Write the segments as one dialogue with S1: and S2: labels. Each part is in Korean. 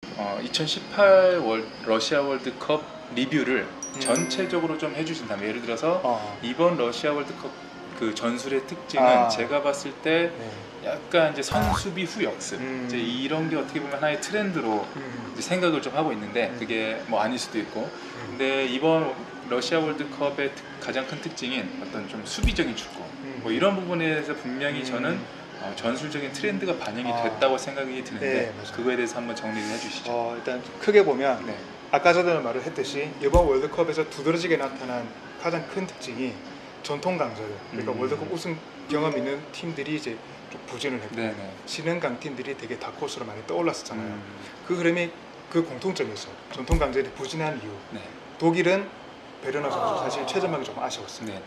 S1: 2018 러시아 월드컵 리뷰를 전체적으로 좀 해주신다면, 예를 들어서 이번 러시아 월드컵 그 전술의 특징은 제가 봤을 때 약간 이제 선수비 후 역습, 이제 이런 게 어떻게 보면 하나의 트렌드로 이제 생각을 좀 하고 있는데, 그게 뭐 아닐 수도 있고. 근데 이번 러시아 월드컵의 가장 큰 특징인 어떤 좀 수비적인 축구, 뭐 이런 부분에서 분명히 저는 전술적인 트렌드가 반영이 됐다고 생각이 드는데, 그거에 대해서 한번 정리를 해주시죠.
S2: 일단 크게 보면 아까 전에 말을 했듯이 이번 월드컵에서 두드러지게 나타난 가장 큰 특징이 전통 강자들, 그러니까 월드컵 우승 경험 있는 팀들이 이제 좀 부진을 했고, 신흥 강팀들이 되게 다크호스로 많이 떠올랐었잖아요. 그 흐름이 그 공통점이 있어요. 전통 강자들이 부진한 이유. 독일은 베르너 선수 사실 최전방이 조금 아쉬웠어요.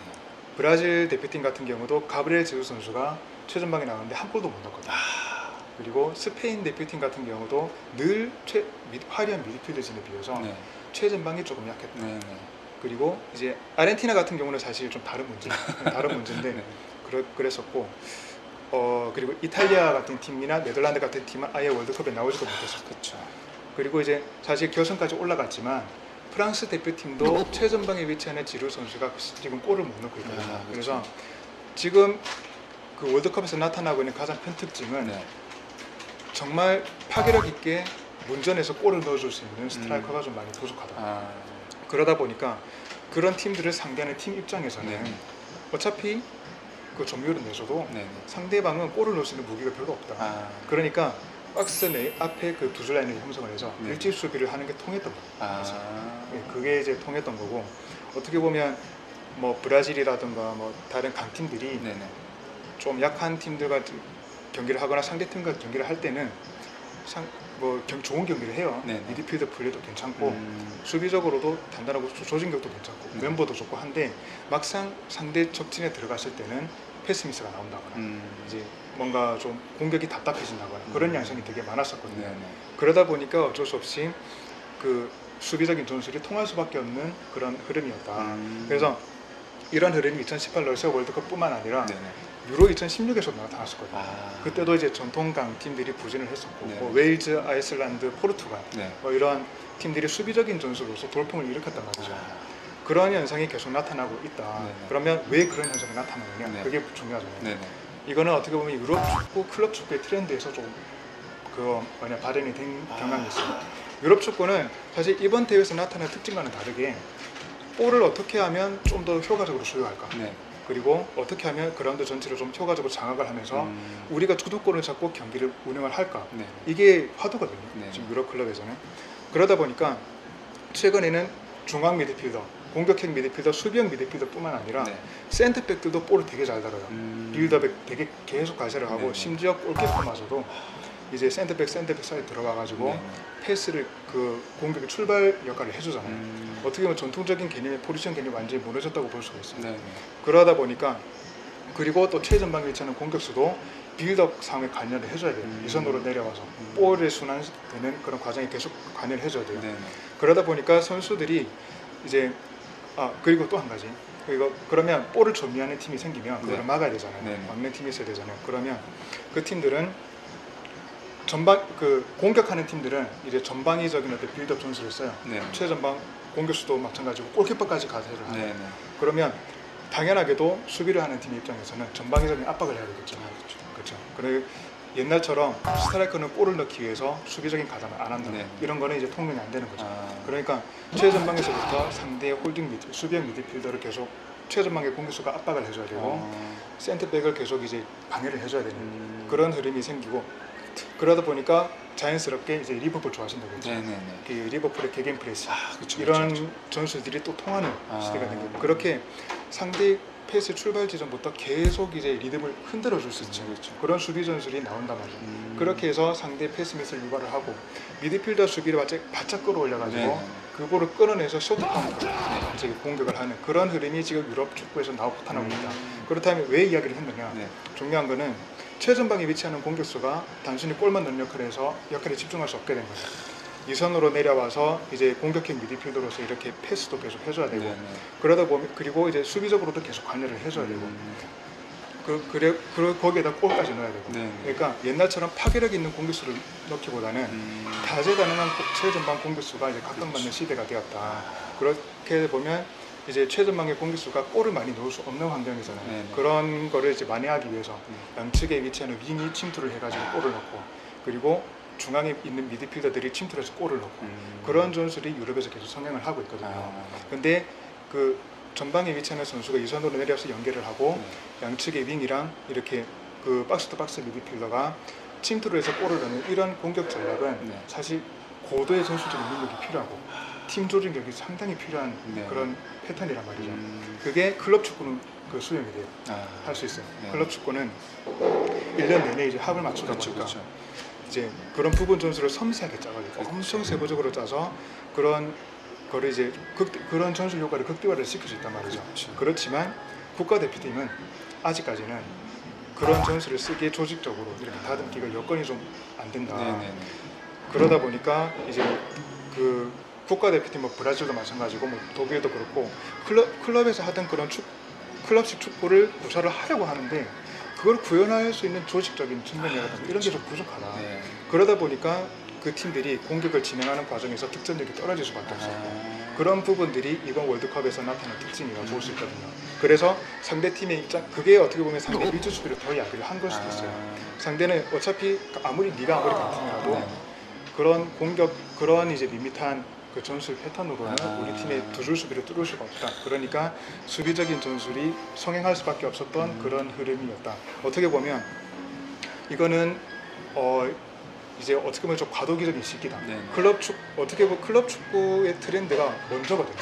S2: 브라질 대표팀 같은 경우도 가브리엘 제수 선수가 최전방에 나왔는데 한 골도 못 넣었거든요. 그리고 스페인 대표팀 같은 경우도 늘 화려한 미드필더진에 비해서 최전방이 조금 약했다. 그리고 이제 아르헨티나 같은 경우는 사실 좀 다른 문제인데 그랬었고, 그리고 이탈리아 같은 팀이나 네덜란드 같은 팀은 아예 월드컵에 나오지도 못했었죠. 그리고 이제 사실 결승까지 올라갔지만 프랑스 대표팀도 최전방에 위치하는 지루 선수가 지금 골을 못 넣고 있거든요. 그래서 지금 그 월드컵에서 나타나고 있는 가장 큰 특징은 정말 파괴력 있게 문전에서 골을 넣어줄 수 있는 스트라이커가 좀 많이 부족하다. 그러다 보니까 그런 팀들을 상대하는 팀 입장에서는 어차피 그 점유율은 내줘도 상대방은 골을 넣을 수 있는 무기가 별로 없다. 그러니까 박스 내 앞에 그 두 줄 라인을 형성을 해서 일찍 수비를 하는 게 통했던 거예요. 그게 이제 통했던 거고, 어떻게 보면 뭐 브라질이라든가 뭐 다른 강팀들이 좀 약한 팀들과 경기를 하거나 상대 팀과 경기를 할 때는 좋은 경기를 해요. 미드필더 플레이도 괜찮고 수비적으로도 단단하고 조직력도 괜찮고 멤버도 좋고 한데, 막상 상대 적진에 들어갔을 때는 패스 미스가 나온다거나 이제 뭔가 좀 공격이 답답해진다거나 그런 양상이 되게 많았었거든요. 그러다 보니까 어쩔 수 없이 그 수비적인 전술이 통할 수밖에 없는 그런 흐름이었다. 그래서 이런 흐름이 2018 러시아 월드컵뿐만 아니라 유로 2016에서 나타났었거든요. 그때도 이제 전통 강팀들이 부진을 했었고, 뭐 웨일즈, 아이슬란드, 포르투갈 뭐 이런 팀들이 수비적인 전술로서 돌풍을 일으켰단 말이죠. 그런 현상이 계속 나타나고 있다. 그러면 왜 그런 현상이 나타나느냐? 그게 중요하잖아요. 이거는 어떻게 보면 유럽 축구, 클럽 축구의 트렌드에서 좀 발현이 된 경향이 있어요. 유럽 축구는 사실 이번 대회에서 나타난 특징과는 다르게 볼을 어떻게 하면 좀 더 효과적으로 소유할까? 그리고 어떻게 하면 그라운드 전체를 좀 효과적으로 장악을 하면서 우리가 주도권을 잡고 경기를 운영을 할까? 이게 화두거든요. 지금 유럽 클럽에서는. 그러다 보니까 최근에는 중앙 미드필더, 공격형 미드필더, 수비형 미드필더뿐만 아니라 센터백들도 볼을 되게 잘 달아요. 빌드업에 되게 계속 가세를 하고, 심지어 골키퍼마저도 이제 센터백 사이에 들어가가지고 패스를 그 공격의 출발 역할을 해주잖아요. 어떻게 보면 전통적인 개념의 포지션 개념이 완전히 무너졌다고 볼 수가 있어요. 그러다 보니까, 그리고 또 최전방에 위치하는 공격수도 빌드업 상황에 관여를 해줘야 돼요. 이선으로 내려와서 볼에 순환되는 그런 과정에 계속 관여를 해줘야 돼요. 그러다 보니까 선수들이 이제 그리고 또 한 가지, 그러면 볼을 점유하는 팀이 생기면 그걸 막아야 되잖아요. 막는 팀이 있어야 되잖아요. 그러면 그 팀들은 공격하는 팀들은 이제 전방위적인 어떤 빌드업 전술을 써요. 최전방 공격수도 마찬가지고 골키퍼까지 가세를 하요. 그러면 당연하게도 수비를 하는 팀 입장에서는 전방위적인 압박을 해야 되겠죠. 그렇죠. 그래 옛날처럼 스트라이커는 골을 넣기 위해서 수비적인 가담을 안 한다. 이런 거는 이제 통용이 안 되는 거죠. 그러니까 최전방에서부터 상대의 홀딩 수비형 미드필더를 계속 최전방의 공격수가 압박을 해줘야 되고, 센터백을 계속 이제 방해를 해줘야 되는 그런 흐름이 생기고, 그러다 보니까 자연스럽게 이제 리버풀 좋아하신다고 했죠. 그 리버풀의 개개인 프레스, 이런 전술들이 또 통하는 시대가 된 거예요. 그렇게 상대 패스 출발 지점부터 계속 이제 리듬을 흔들어 줄 수 있죠. 그런 수비 전술이 나온단 말이에요. 그렇게 해서 상대 패스 미스를 유발을 하고, 미드필더 수비를 바짝 끌어올려가지고 그 볼을 끌어내서 쇼트카운트로 공격을 하는 그런 흐름이 지금 유럽 축구에서 나타나고 있다. 그렇다면 왜 이야기를 했느냐? 중요한 거는 최전방에 위치하는 공격수가 단순히 골만 넣는 역할에 집중할 수 없게 된 거죠. 이선으로 내려와서 이제 공격형 미드필더로서 이렇게 패스도 계속 해줘야 되고, 그러다 보면 그리고 이제 수비적으로도 계속 관여를 해줘야 되고, 거기에다 골까지 넣어야 되고.
S1: 네.
S2: 그러니까 옛날처럼 파괴력 있는 공격수를 넣기보다는 다재다능한 최전방 공격수가 이제 각광받는 시대가 되었다. 그렇게 보면 이제 최전방의 공격수가 골을 많이 넣을 수 없는 환경이잖아요.
S1: 네.
S2: 그런 거를 이제 만회하기 위해서 양측에 위치하는 윙이 침투를 해가지고 골을 넣고, 그리고 중앙에 있는 미드필더들이 침투해서 골을 넣고, 그런 전술이 유럽에서 계속 성행을 하고 있거든요. 근데 그 전방에 위치하는 선수가 이선으로 내려서 연결을 하고 양측의 윙이랑 이렇게 그 박스 투 박스 미드필더가 침투를 해서 골을 넣는 이런 공격 전략은 사실 고도의 전술적인 능력이 필요하고 팀 조직력이 상당히 필요한 그런 패턴이란 말이죠. 그게 클럽 축구는 그 수용이 돼요. 할 수 있어요. 클럽 축구는 1년 내내 이제 합을 맞추다 보니까 이제 그런 부분 전술을 섬세하게 짜가지고 엄청 세부적으로 짜서 그런 거를 이제 그런 전술 효과를 극대화를 시킬 수 있단 말이죠. 그렇지만 국가대표팀은 아직까지는 그런 전술을 쓰기에 조직적으로 이렇게 다듬기가 여건이 좀 안 된다. 그러다 보니까 이제 그 국가대표팀 뭐 브라질도 마찬가지고 뭐 독일도 그렇고 클럽에서 하던 그런 클럽식 축구를 구사를 하려고 하는데 그걸 구현할 수 있는 조직적인 측면이라든가 이런 게 좀 부족하다. 그러다 보니까 그 팀들이 공격을 진행하는 과정에서 득점력이 떨어질 수밖에 없어요. 그런 부분들이 이번 월드컵에서 나타난 특징이라고 볼 수 있거든요. 그래서 상대 팀의 입장, 그게 어떻게 보면 상대 밀주 수비를 더 야기를 한 걸 수도 있어요. 상대는 어차피 네가 아무리 강팀이라도 그런 공격, 그런 이제 밋밋한 그 전술 패턴으로는 우리 팀의 두 줄 수비를 뚫을 수가 없다. 그러니까 수비적인 전술이 성행할 수밖에 없었던 그런 흐름이었다. 어떻게 보면 이거는 이제 어떻게 보면 좀 과도기적인 시기다. 어떻게 보면 클럽 축구의 트렌드가 먼저거든요.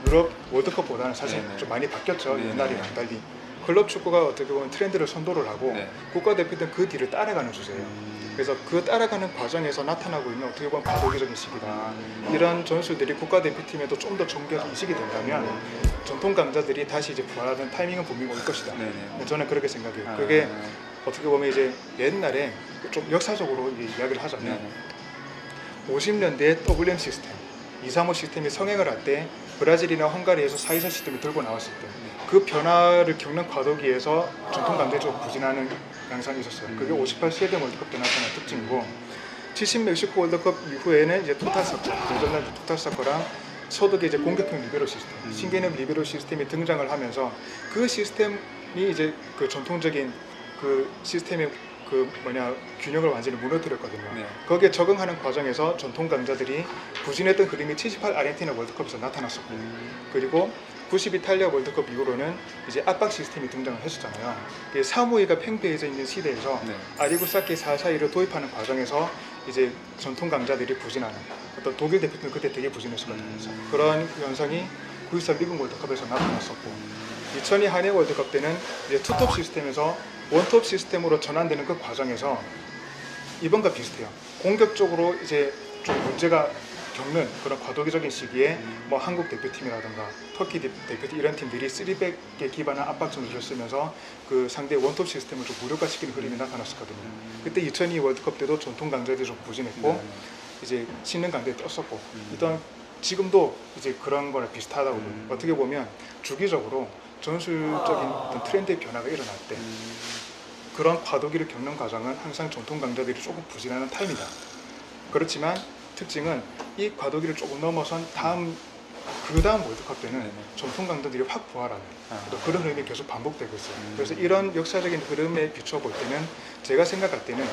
S2: 유럽 월드컵보다는 사실 좀 많이 바뀌었죠. 옛날이랑 달리. 클럽 축구가 어떻게 보면 트렌드를 선도를 하고 국가대표들은 그 뒤를 따라가는 추세예요. 그래서 그 따라가는 과정에서 나타나고 있는 어떻게 보면 과도기적인 시기다. 이런 전술들이 국가대표팀에도 좀 더 정교하게 인식이 된다면 전통 강자들이 다시 이제 부활하는 타이밍은 분명히 올 것이다. 저는 그렇게 생각해요. 그게 어떻게 보면 이제 옛날에 좀 역사적으로 이야기를 하자면 50년대 WM 시스템, 235 시스템이 성행을 할 때 브라질이나 헝가리에서 424 시스템을 들고 나왔을 때 그 변화를 겪는 과도기에서 전통 강자들이 좀 부진하는 양상이 있었어요. 그게 58 스웨덴 월드컵 때 나타난 특징이고 70 멕시코 월드컵 이후에는 이제 토탈 사커, 조던란 토탈 사커랑 소득의 이제 공격형 리베로 시스템, 신개념 리베로 시스템이 등장을 하면서 그 시스템이 이제 그 전통적인 그 시스템의 그 균형을 완전히 무너뜨렸거든요. 거기에 적응하는 과정에서 전통 강자들이 부진했던 흐름이 78 아르헨티나 월드컵에서 나타났었고, 그리고 90 이탈리아 월드컵 이후로는 이제 압박 시스템이 등장을 했었잖아요. 사무이가 팽배해져 있는 시대에서 아리구사키 442를 도입하는 과정에서 이제 전통 강자들이 부진하는 어떤 독일 대표팀은 그때 되게 부진했었거든요. 그런 현상이 93 미국 월드컵에서 나타났었고, 2002 한일 월드컵 때는 이제 투톱 시스템에서 원톱 시스템으로 전환되는 그 과정에서 이번과 비슷해요. 공격적으로 이제 좀 문제가 겪는 그런 과도기적인 시기에 뭐 한국 대표팀이라든가 터키 대표팀 이런 팀들이 3백에 기반한 압박 전술을 쓰면서 그 상대 원톱 시스템을 좀 무력화시키는 흐름이 나타났었거든요. 그때 2002 월드컵 때도 전통 강자들이 좀 부진했고 이제 신흥 강자들이 떴었고, 일단 지금도 이제 그런 거랑 비슷하다고 보여요. 어떻게 보면 주기적으로 전술적인 어떤 트렌드의 변화가 일어날 때 그런 과도기를 겪는 과정은 항상 전통 강자들이 조금 부진하는 타임이다. 그렇지만 특징은 이 과도기를 조금 넘어선 그 다음 월드컵 때는 전통 강자들이 확 부활하는 그런 흐름이 계속 반복되고 있어요. 그래서 이런 역사적인 흐름에 비춰볼 때는 제가 생각할 때는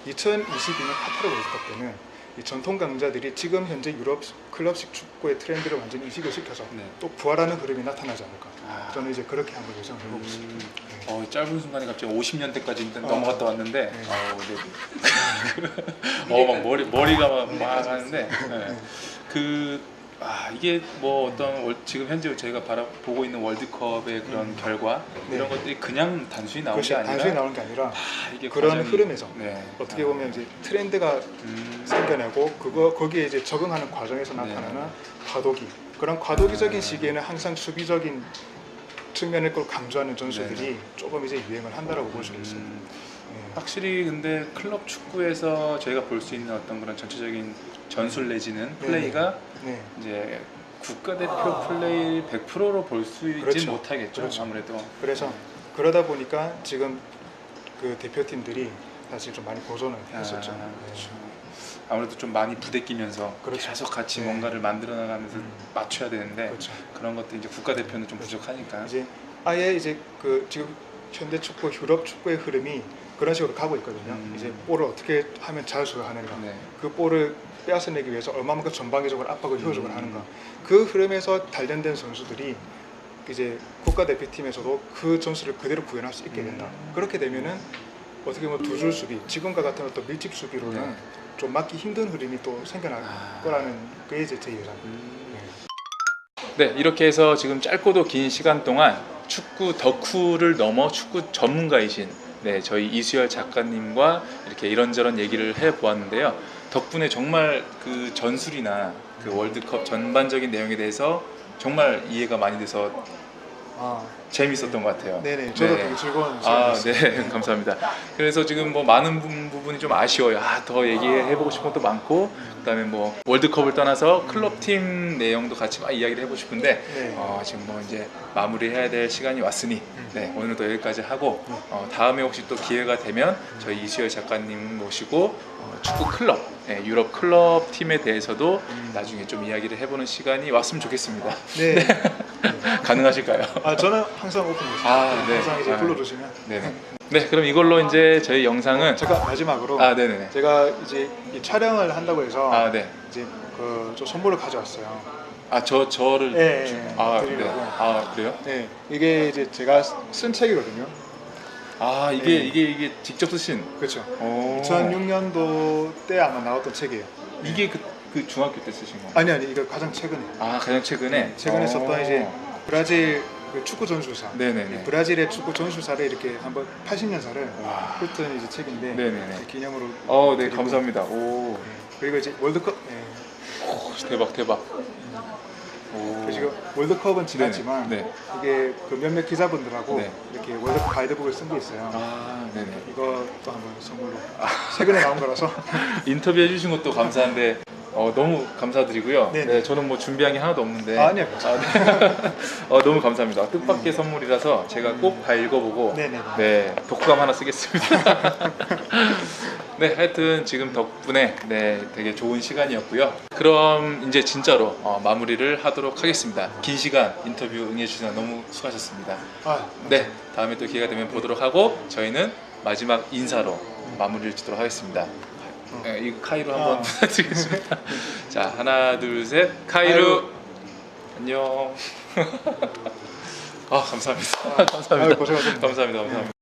S2: 2022년 카타르 월드컵 때는 이 전통 강자들이 지금 현재 유럽 클럽식 축구의 트렌드를 완전히 인식을 시켜서 또 부활하는 흐름이 나타나지 않을까. 저는 이제 그렇게 한번 예상을 해보고 있습니다.
S1: 짧은 순간에 갑자기 50년대까지 넘어갔다 왔는데 막 머리가 막 하는데 이게 뭐 어떤 지금 현재 저희가 보고 있는 월드컵의 그런 결과 이런 것들이 그냥 단순히 나오는 게 아니라
S2: 단순히 나오는 게 아니라
S1: 이게
S2: 그런 흐름에서 어떻게 보면 이제 트렌드가 생겨나고 거기에 이제 적응하는 과정에서 나타나는 과도기, 그런 과도기적인 시기에는 항상 수비적인 측면을 꼭 강조하는 전술들이 조금 이제 유행을 한다라고 볼 수 있어요.
S1: 확실히 근데 클럽 축구에서 저희가 볼 수 있는 어떤 그런 전체적인 전술 내지는 플레이가 이제 국가대표 플레이 100%로 볼 수 있지 못하겠죠. 아무래도.
S2: 그래서 그러다 보니까 지금 그 대표팀들이 사실 좀 많이 고전을 했었죠.
S1: 그렇죠. 아무래도 좀 많이 부대끼면서
S2: 그렇죠.
S1: 계속 같이
S2: 네.
S1: 뭔가를 만들어 나가면서 맞춰야 되는데
S2: 그렇죠.
S1: 그런 것도 이제 국가대표는 좀 부족하니까.
S2: 이제 아예 이제 그 지금 현대 축구, 유럽 축구의 흐름이 그런 식으로 가고 있거든요. 이제 볼을 어떻게 하면 잘 소유하는가,
S1: 네.
S2: 그 볼을 빼앗아내기 위해서 얼마만큼 전방위적으로 압박을 효율적으로 하는가, 그 흐름에서 단련된 선수들이 이제 국가대표팀에서도 그 전술을 그대로 구현할 수 있게 된다. 그렇게 되면은 어떻게 보면 두 줄 수비, 지금과 같은 어떤 밀집 수비로는
S1: 네.
S2: 좀 막기 힘든 흐름이 또 생겨날 거라는 게 이제 제 예상.
S1: 네, 이렇게 해서 지금 짧고도 긴 시간 동안 축구 덕후를 넘어 축구 전문가이신 저희 이수열 작가님과 이렇게 이런저런 얘기를 해보았는데요. 덕분에 정말 그 전술이나 그 월드컵 전반적인 내용에 대해서 정말 이해가 많이 돼서 재밌었던 것 같아요.
S2: 네네, 저도
S1: 네.
S2: 되게 즐거운
S1: 네,
S2: 시간이었어요.
S1: 감사합니다. 그래서 지금 뭐 많은 부분이 좀 아쉬워요. 더 얘기해보고 싶은 것도 많고, 그다음에 뭐 월드컵을 떠나서 클럽팀 내용도 같이 막 이야기를 해보고 싶은데,
S2: 네.
S1: 지금 뭐 이제 마무리해야 될 시간이 왔으니, 오늘은 또 여기까지 하고, 다음에 혹시 또 기회가 되면 저희 이수열 작가님 모시고 축구 클럽, 유럽 클럽 팀에 대해서도 나중에 좀 이야기를 해보는 시간이 왔으면 좋겠습니다.
S2: 네.
S1: 가능하실까요?
S2: 저는 항상 오픈입니다.
S1: 네.
S2: 항상 이제 불러주시면.
S1: 네네. 네, 그럼 이걸로 이제 저희 영상은
S2: 제가 마지막으로
S1: 네네네.
S2: 제가 이제 이 촬영을 한다고 해서
S1: 네.
S2: 이제 저 선물을 가져왔어요.
S1: 저를
S2: 네,
S1: 네.
S2: 드리려고.
S1: 그래요?
S2: 네, 이게 이제 제가 쓴 책이거든요.
S1: 이게 직접 쓰신.
S2: 그렇죠.
S1: 오.
S2: 2006년도 때 아마 나왔던 책이에요.
S1: 이게 그 중학교 때 쓰신 거?
S2: 아니 이거 가장 최근에.
S1: 가장 최근에.
S2: 최근에 썼던 이제 브라질 그 축구 전술사.
S1: 네네네.
S2: 브라질의 축구 전술사를 이렇게 한번 80년사를
S1: 와.
S2: 훑은 이제 책인데
S1: 네네네.
S2: 기념으로.
S1: 네,
S2: 드리고.
S1: 감사합니다. 오.
S2: 그리고 이제 월드컵.
S1: 대박. 오.
S2: 지금 월드컵은 지났지만
S1: 네네.
S2: 이게 그 몇몇 기자분들하고
S1: 네.
S2: 이렇게 월드컵 가이드북을 쓴 게 있어요.
S1: 네네.
S2: 이것도 한번 선물로. 최근에 나온 거라서.
S1: 인터뷰 해주신 것도 감사한데 너무 감사드리고요.
S2: 네네.
S1: 네, 저는 뭐 준비한 게 하나도 없는데.
S2: 아니요.
S1: 너무 감사합니다. 뜻밖의 선물이라서 제가 꼭 다 읽어보고
S2: 네네.
S1: 독감 하나 쓰겠습니다. 네, 하여튼 지금 덕분에 되게 좋은 시간이었고요. 그럼 이제 진짜로 마무리를 하도록 하겠습니다. 긴 시간 인터뷰 응해주셔서 너무 수고하셨습니다. 네, 다음에 또 기회가 되면 보도록 하고 저희는 마지막 인사로 마무리를 짓도록 하겠습니다. 이 카이루 한번 부탁드리겠습니다. 자, 하나, 둘, 셋, 카이루. 안녕. 감사합니다. 감사합니다.
S2: 고생하셨습니다.
S1: 감사합니다.